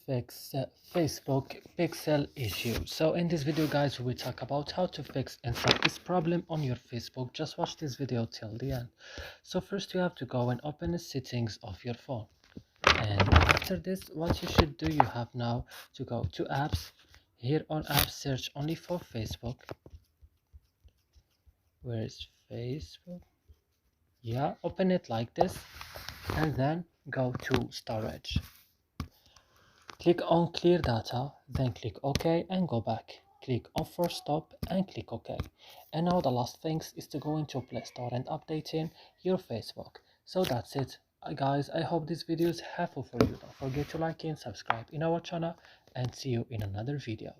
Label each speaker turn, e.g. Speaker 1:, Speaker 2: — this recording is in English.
Speaker 1: fix Facebook pixel issue. So in this video guys, we will talk about how to fix and solve this problem on your Facebook. Just watch this video till the end. So first you have to go and open the settings of your phone, and after this what you should do, you have now to go to apps. Here on apps, search only for Facebook. Where is Facebook? Yeah, open it like this, and then go to storage. Click on clear data, then click OK and go back. Click on force stop and click OK. And now the last thing is to go into Play Store and updating your Facebook. So that's it. Guys, I hope this video is helpful for you. Don't forget to like and subscribe in our channel, and see you in another video.